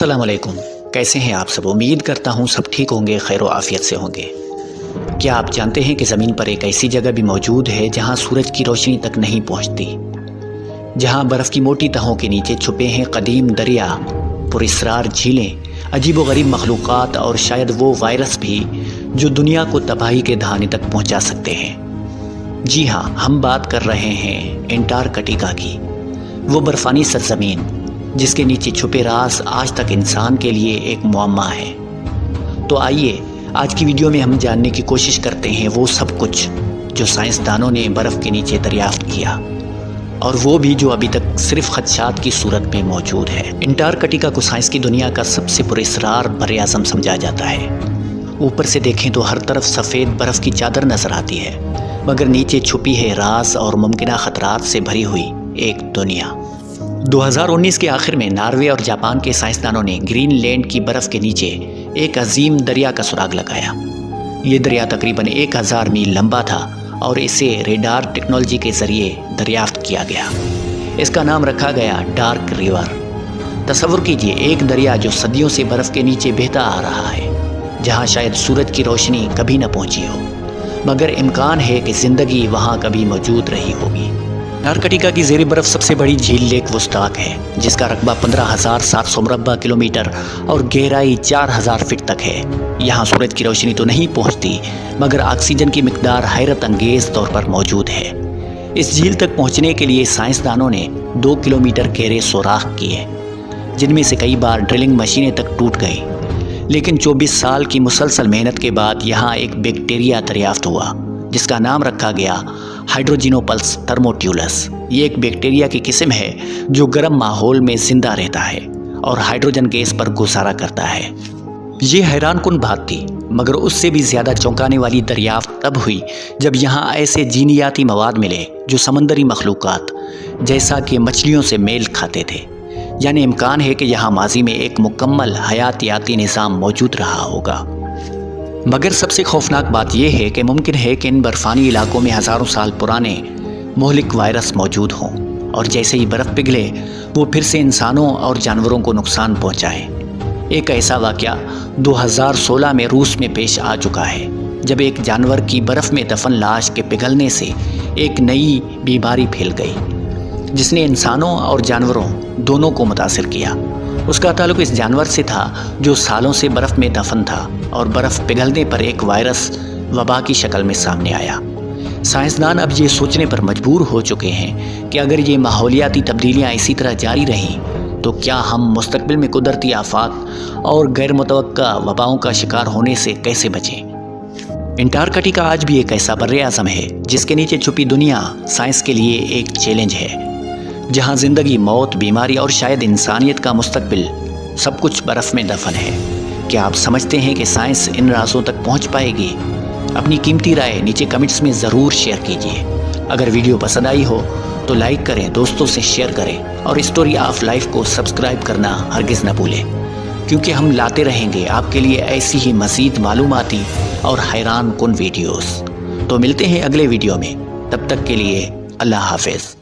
अस्सलाम वालेकुम। कैसे हैं आप सब? उम्मीद करता हूँ सब ठीक होंगे, खैर आफियत से होंगे। क्या आप जानते हैं कि ज़मीन पर एक ऐसी जगह भी मौजूद है जहाँ सूरज की रोशनी तक नहीं पहुँचती, जहाँ बर्फ़ की मोटी तहों के नीचे छुपे हैं कदीम दरिया, पुरस्रार झीलें, अजीबोगरीब मखलूक़ात और शायद वो वायरस भी जो दुनिया को तबाही के दहाने तक पहुँचा सकते हैं। जी हाँ, हम बात कर रहे हैं एंटार्कटिका की, वो बर्फ़ानी सरज़मीन जिसके नीचे छुपे राज आज तक इंसान के लिए एक मुअम्मा है। तो आइए आज की वीडियो में हम जानने की कोशिश करते हैं वो सब कुछ जो साइंसदानों ने बर्फ़ के नीचे दरियाफ्त किया, और वो भी जो अभी तक सिर्फ खदशात की सूरत में मौजूद है। एंटार्कटिका को साइंस की दुनिया का सबसे पुरस्रार बर-ए-आज़म समझा जाता है। ऊपर से देखें तो हर तरफ सफ़ेद बर्फ़ की चादर नज़र आती है, मगर नीचे छुपी है राज और मुमकिन ख़तरात से भरी हुई एक दुनिया। 2019 के आखिर में नॉर्वे और जापान के साइंसदानों ने ग्रीनलैंड की बर्फ़ के नीचे एक अजीम दरिया का सुराग लगाया। ये दरिया तकरीबन 1000 मील लंबा था और इसे रेडार टेक्नोलॉजी के ज़रिए दरियाफ्त किया गया। इसका नाम रखा गया डार्क रिवर। तसव्वुर कीजिए, एक दरिया जो सदियों से बर्फ़ के नीचे बहता आ रहा है, जहाँ शायद सूरज की रोशनी कभी न पहुँची हो, मगर इम्कान है कि ज़िंदगी वहाँ कभी मौजूद रही होगी। एंटार्कटिका की ज़ेरी बर्फ़ सबसे बड़ी झील लेक वुस्टाक है, जिसका रकबा 15,700 मुरब्बा किलोमीटर और गहराई 4,000 फीट तक है। यहाँ सूरज की रोशनी तो नहीं पहुँचती, मगर ऑक्सीजन की मिकदार हैरत अंगेज़ तौर पर मौजूद है। इस झील तक पहुँचने के लिए साइंसदानों ने 2 किलोमीटर गहरे सुराख किए, जिनमें से कई बार ड्रिलिंग मशीनें तक टूट गई। लेकिन 24 साल की मुसलसल मेहनत के बाद यहाँ एक बैक्टीरिया दरियाफ्त हुआ, जिसका नाम रखा गया हाइड्रोजिनोपल्स थर्मोट्यूलस। ये एक बैक्टीरिया की किस्म है जो गर्म माहौल में जिंदा रहता है और हाइड्रोजन गैस पर गुजारा करता है। ये हैरान कुन बात थी, मगर उससे भी ज़्यादा चौंकाने वाली दरियाफ्त तब हुई जब यहाँ ऐसे जीनियाती मवाद मिले जो समंदरी मखलूक़ात जैसा कि मछलियों से मेल खाते थे। यानी इम्कान है कि यहाँ माजी में एक मुकम्मल हयातियाती निज़ाम मौजूद रहा होगा। मगर सबसे खौफनाक बात यह है कि मुमकिन है कि इन बर्फ़ानी इलाकों में हज़ारों साल पुराने मोहलिक वायरस मौजूद हों, और जैसे ही बर्फ़ पिघले वो फिर से इंसानों और जानवरों को नुकसान पहुंचाए। एक ऐसा वाक़या 2016 में रूस में पेश आ चुका है, जब एक जानवर की बर्फ़ में दफन लाश के पिघलने से एक नई बीमारी फैल गई, जिसने इंसानों और जानवरों दोनों को मुतासिर किया। उसका ताल्लुक़ इस जानवर से था जो सालों से बर्फ़ में दफन था, और बर्फ़ पिघलने पर एक वायरस वबा की शक्ल में सामने आया। साइंसदान अब ये सोचने पर मजबूर हो चुके हैं कि अगर ये माहौलियाती तब्दीलियाँ इसी तरह जारी रहीं तो क्या हम मुस्तक़बिल में कुदरती आफात और गैर मुतवक्का वबाओं का शिकार होने से कैसे बचें। एंटार्कटिका आज भी एक ऐसा बर-ए-आज़म है जिसके नीचे छुपी दुनिया साइंस के लिए एक चैलेंज है, जहाँ ज़िंदगी, मौत, बीमारी और शायद इंसानियत का मुस्तक़बिल सब कुछ बर्फ़ में दफन है। क्या आप समझते हैं कि साइंस इन राज़ों तक पहुँच पाएगी? अपनी कीमती राय नीचे कमेंट्स में ज़रूर शेयर कीजिए। अगर वीडियो पसंद आई हो तो लाइक करें, दोस्तों से शेयर करें, और स्टोरी ऑफ लाइफ को सब्सक्राइब करना हरगिज़ न भूलें, क्योंकि हम लाते रहेंगे आपके लिए ऐसी ही मज़ीद मालूमाती और हैरान कुन वीडियोज़। तो मिलते हैं अगले वीडियो में, तब तक के लिए अल्लाह हाफ़िज़।